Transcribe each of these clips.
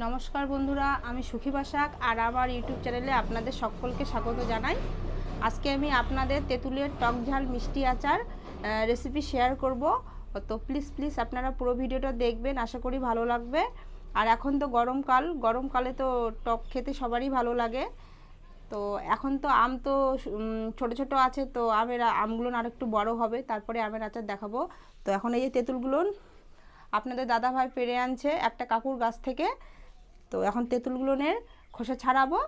নমস্কার বন্ধুরা, আমি সুখী বাসাক আর আমার ইউটিউব চ্যানেলে আপনাদের সকলকে স্বাগত জানাই। আজকে আমি আপনাদের তেঁতুলের টক ঝাল মিষ্টি আচার রেসিপি শেয়ার করব। তো প্লিজ আপনারা পুরো ভিডিওটা দেখবেন, আশা করি ভালো লাগবে। আর এখন তো গরমকালে তো টক খেতে সবারই ভালো লাগে। তো এখন তো আম তো ছোট ছোট আছে, তো আমগুলো আর একটু বড় হবে, তারপরে আমের আচার দেখাবো। তো এখন এই যে তেঁতুলগুলো আপনাদের দাদাভাই পেড়ে আনছে একটা কাকুর গাছ থেকে। তো এখন তেঁতুলগুলোনের খোসা ছাড়াবো।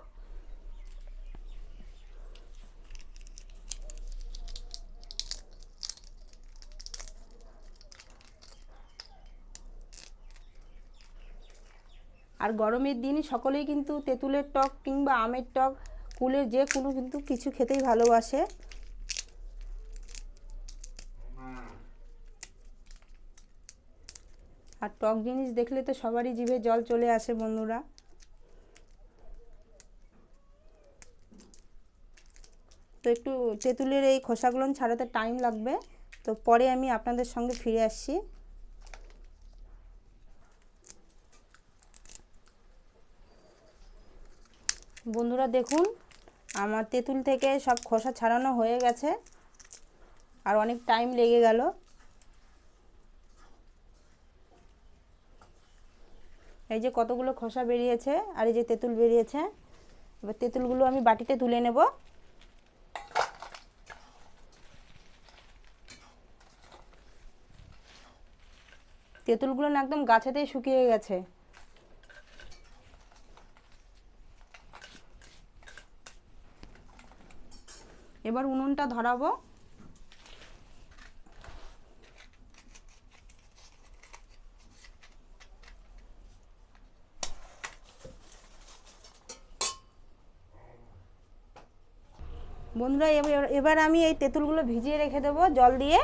আর গরমের দিনই সকলেই কিন্তু তেঁতুলের টক কিংবা আমের টক, কুলের যে কোনো কিন্তু কিছু খেতেই ভালোবাসে। আর টক জিনিস দেখলে তো সবারই জিভে জল চলে আসে বন্ধুরা। তো একটু তেঁতুলের এই খোসাগুলো ছাড়াতে টাইম লাগবে, তো পরে আমি আপনাদের সঙ্গে ফিরে আসছি। বন্ধুরা দেখুন, আমার তেঁতুল থেকে সব খোসা ছাড়ানো হয়ে গেছে, আর অনেক টাইম লেগে গেল। এই যে কতগুলো খোসা বেরিয়েছে, আর এই যে তেঁতুল বেরিয়েছে। এবার তেঁতুলগুলো আমি বাটিতে তুলে নেব। তেঁতুলগুলো না একদম গাছেতেই শুকিয়ে গেছে। এবার উনুনটা ধরাবো। বন্ধুরা এবার আমি এই তেঁতুলগুলো ভিজিয়ে রেখে দেবো জল দিয়ে।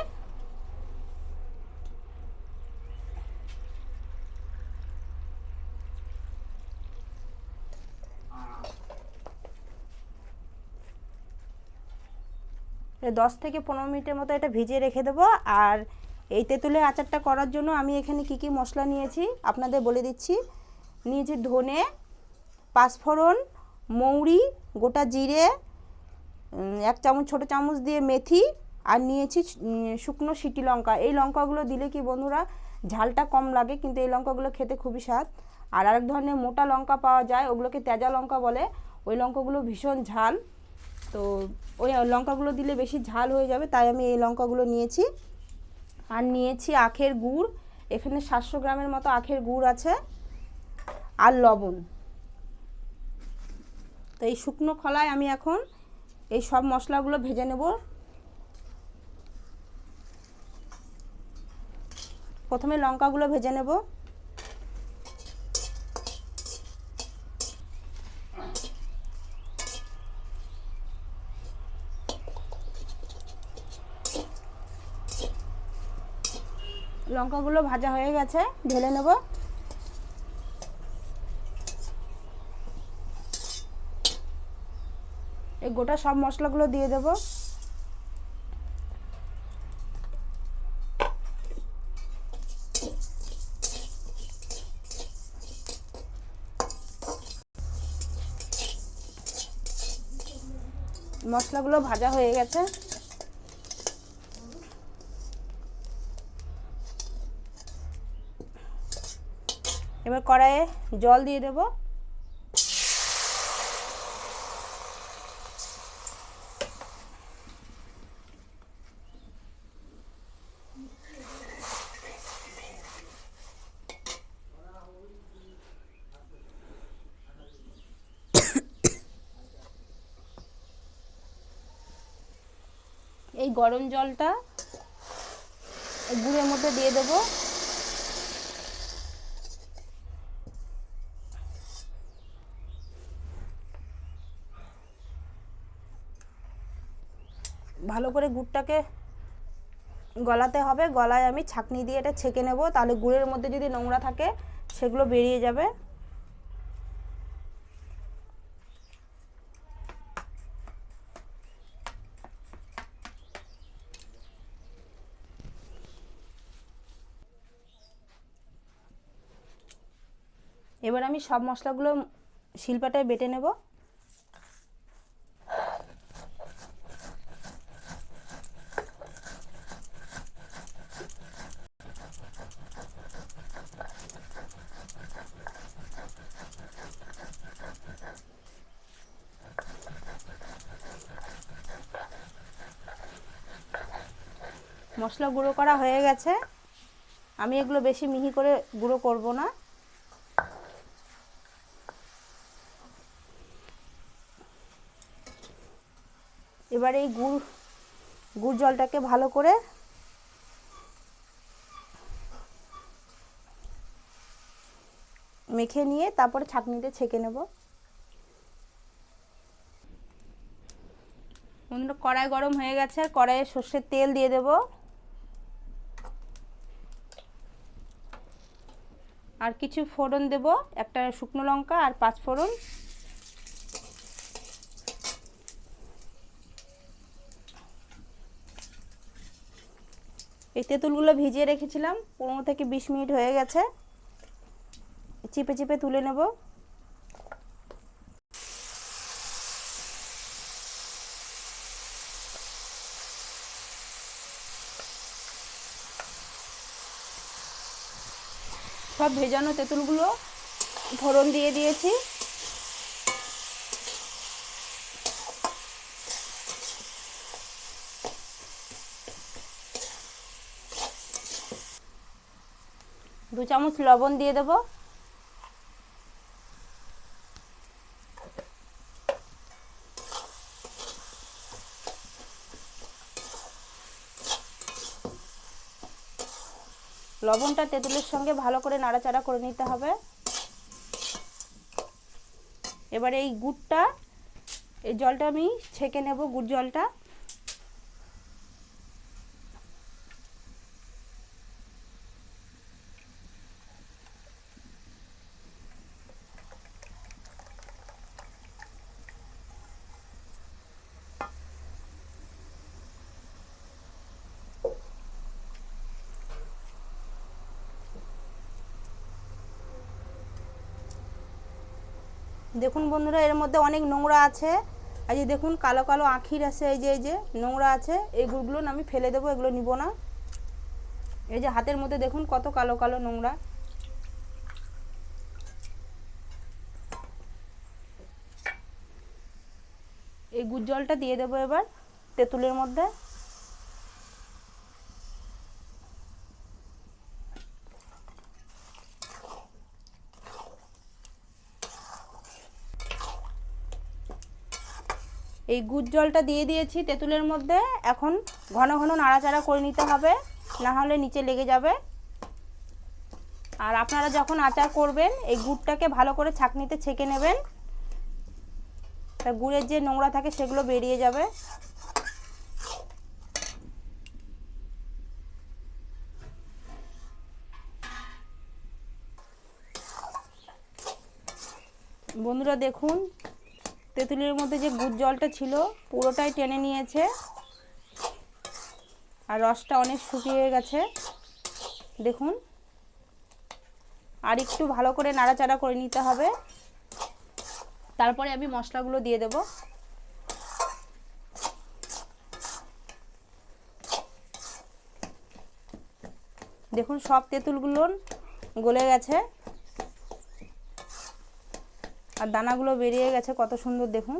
এই 10 থেকে 15 মিনিটের মতো এটা ভিজিয়ে রেখে দেবো। আর এই তেঁতুলের আচারটা করার জন্য আমি এখানে কি মশলা নিয়েছি আপনাদের বলে দিচ্ছি। নিয়েছি ধনে, পাঁচফোড়ন, মৌরি, গোটা জিরে, 1 চামচ ছোটো চামচ দিয়ে মেথি, আর নিয়েছি শুকনো সিটি লঙ্কা। এই লঙ্কাগুলো দিলে কি বন্ধুরা ঝালটা কম লাগে, কিন্তু এই লঙ্কাগুলো খেতে খুবই স্বাদ। আর আরেক ধরনের মোটা লঙ্কা পাওয়া যায়, ওগুলোকে তেজা লঙ্কা বলে। ওই লঙ্কাগুলো ভীষণ ঝাল, তো ওই লঙ্কাগুলো দিলে বেশি ঝাল হয়ে যাবে, তাই আমি এই লঙ্কাগুলো নিয়েছি। আর নিয়েছি আখের গুড়, এখানে 700 গ্রামের মতো আখের গুড় আছে, আর লবণ। তো এই শুকনো খোলায় আমি এখন এই সব মশলাগুলো ভেজে নেব। প্রথমে লঙ্কাগুলো ভেজে নেব। লঙ্কাগুলো ভাজা হয়ে গেছে, ঢেলে নেব। এই গোটা সব মশলাগুলো দিয়ে দেব। মশলাগুলো ভাজা হয়ে গেছে। এবার কড়াইয়ে জল দিয়ে দেব। এই গরম জলটা গুঁড়ের মধ্যে দিয়ে দেব। ভালো করে গুড়টাকে গলাতে হবে। গলায় আমি ছাঁকনি দিয়ে এটা ছেঁকে নেব, তাহলে গুড়ের মধ্যে যদি নোংরা থাকে সেগুলো বেরিয়ে যাবে। এবার আমি সব মশলাগুলো শিলপাটায় বেটে নেব। মশলা গুঁড়ো করা হয়ে গেছে। আমি এগুলো বেশি মিহি করে গুঁড়ো করব না। এবার এই গুড় জলটাকে ভালো করে মেখে নিয়ে তারপরে ছাঁকনিতে ছেঁকে নেব। বন্ধুরা, কড়াই গরম হয়ে গেছে, কড়াইয়ে সর্ষের তেল দিয়ে দেব। আর কিছু ফোড়ন দেব, একটা শুকনো লঙ্কা আর 5 ফোড়ন। এই তেঁতুলগুলো ভিজিয়ে রেখেছিলাম, 15 থেকে 20 মিনিট হয়ে গেছে। চিপে চিপে তুলে নেব। সব ভেজানো তেঁতুলগুলো ফোড়ন দিয়ে দিয়েছি। দু চামচ লবণ দিয়ে দেব। লবণটা তেঁতুলের সঙ্গে ভালো করে নাড়াচাড়া করে নিতে হবে। এবার এই গুড়টা, এই জলটা আমি ছেঁকে নেব, গুড় জলটা। দেখুন বন্ধুরা, এর মধ্যে অনেক নোংরা আছে। আর যে দেখুন কালো কালো আঁখির আছে, এই যে নোংরা আছে, এই গুড়গুলো আমি ফেলে দেবো, এগুলো নিব না। এই যে হাতের মধ্যে দেখুন কত কালো কালো নোংরা। এই গুড় জলটা দিয়ে দেবো এবার তেঁতুলের মধ্যে। এই গুড় জলটা দিয়ে দিয়েছি তেঁতুলের মধ্যে। এখন ঘন ঘন নাড়াচাড়া করে নিতে হবে, না হলে নিচে লেগে যাবে। আর আপনারা যখন আচার করবেন এই গুড়টাকে ভালো করে ছাঁকনিতে ছেঁকে নেবেন, তা গুড়ের যে নোংরা থাকে সেগুলো বেরিয়ে যাবে। বন্ধুরা দেখুন, তেঁতুলের মধ্যে যে গুড় জলটা ছিল পুরোটাই টেনে নিয়েছে, আর রসটা অনেক শুকিয়ে গেছে দেখুন। আর একটু ভালো করে নাড়াচাড়া করে নিতে হবে, তারপরে আমি মশলাগুলো দিয়ে দেব। দেখুন সব তেঁতুলগুলো গলে গেছে, আর দানাগুলো বেরিয়ে গেছে কত সুন্দর দেখুন।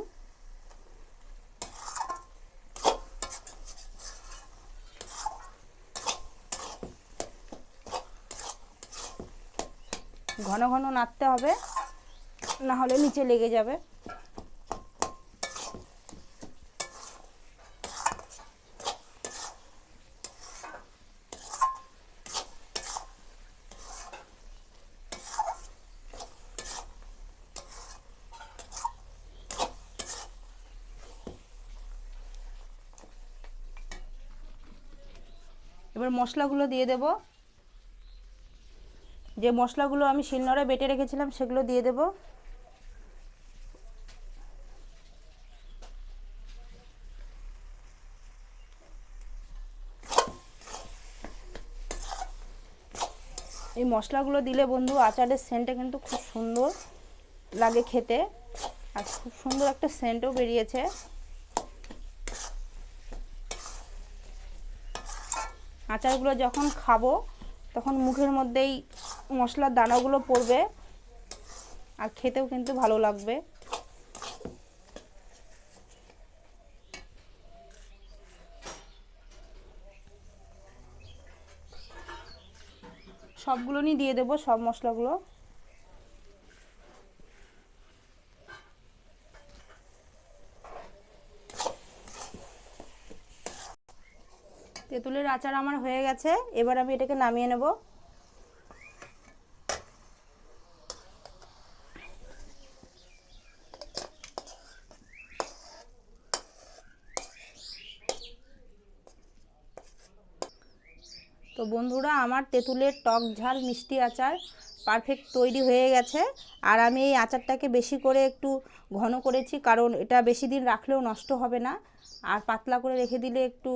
ঘন ঘন নাড়তে হবে, না হলে নিচে লেগে যাবে। এবার মশলাগুলো দিয়ে দেব। যে মশলাগুলো আমি শিলনোড়ায় বেটে রেখেছিলাম সেগুলো দিয়ে দেব। এই মশলাগুলো দিলে বন্ধু আচারের সেন্টটা কিন্তু খুব সুন্দর লাগে খেতে, আর খুব সুন্দর একটা সেন্টও বেরিয়েছে। আচারগুলো যখন খাবো তখন মুখের মধ্যেই মশলার দানাগুলো পড়বে, আর খেতেও কিন্তু ভালো লাগবে। সবগুলো নিয়ে দিয়ে দেবো, সব মশলাগুলো। তেঁতুলের আচার আমার হয়ে গেছে, এবার আমি এটাকে নামিয়ে নেব। তো বন্ধুরা, আমার তেঁতুলের টক ঝাল মিষ্টি আচার পারফেক্ট তৈরি হয়ে গেছে। আর আমি এই আচারটাকে বেশি করে একটু ঘন করেছি, কারণ এটা বেশি দিন রাখলেও নষ্ট হবে না, আর পাতলা করে রেখে দিলে একটু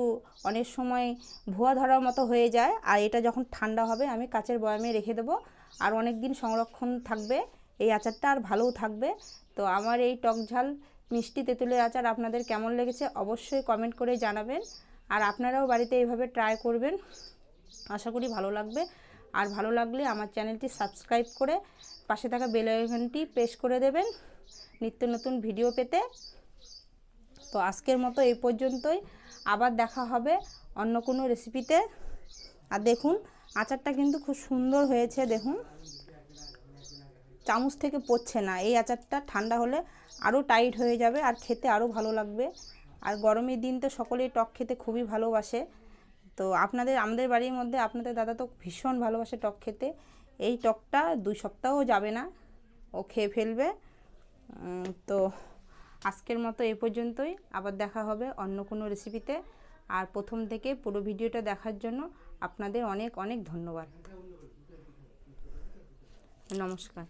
অনেক সময় ভুয়া ধরার মতো হয়ে যায়। আর এটা যখন ঠান্ডা হবে আমি কাচের বয়ামে রেখে দেবো, আর অনেক দিন সংরক্ষণ থাকবে এই আচারটা, আর ভালোও থাকবে। তো আমার এই টক ঝাল মিষ্টি তেঁতুলের আচার আপনাদের কেমন লেগেছে অবশ্যই কমেন্ট করে জানাবেন, আর আপনারাও বাড়িতে এইভাবে ট্রাই করবেন, আশা করি ভালো লাগবে। আর ভালো লাগলে আমার চ্যানেলটি সাবস্ক্রাইব করে পাশে থাকা বেল আইকনটি প্রেস করে দেবেন নিত্য নতুন ভিডিও পেতে। তো আজকের মতো এই পর্যন্তই, আবার দেখা হবে অন্য কোনো রেসিপিতে। আর দেখুন আচারটা কিন্তু খুব সুন্দর হয়েছে, দেখুন চামচ থেকে পড়ছে না। এই আচারটা ঠান্ডা হলে আরও টাইট হয়ে যাবে, আর খেতে আরও ভালো লাগবে। আর গরমের দিন তো সকলেই টক খেতে খুবই ভালোবাসে। তো আমাদের বাড়ির মধ্যে আপনাদের দাদা তো ভীষণ ভালোবাসে টক খেতে। এই টকটা 2 সপ্তাহও যাবে না, ও খেয়ে ফেলবে। তো আজকের মতো এই পর্যন্তই, আবার দেখা হবে অন্য কোনো রেসিপিতে। আর প্রথম থেকে পুরো ভিডিওটা দেখার জন্য আপনাদের অনেক অনেক ধন্যবাদ। নমস্কার।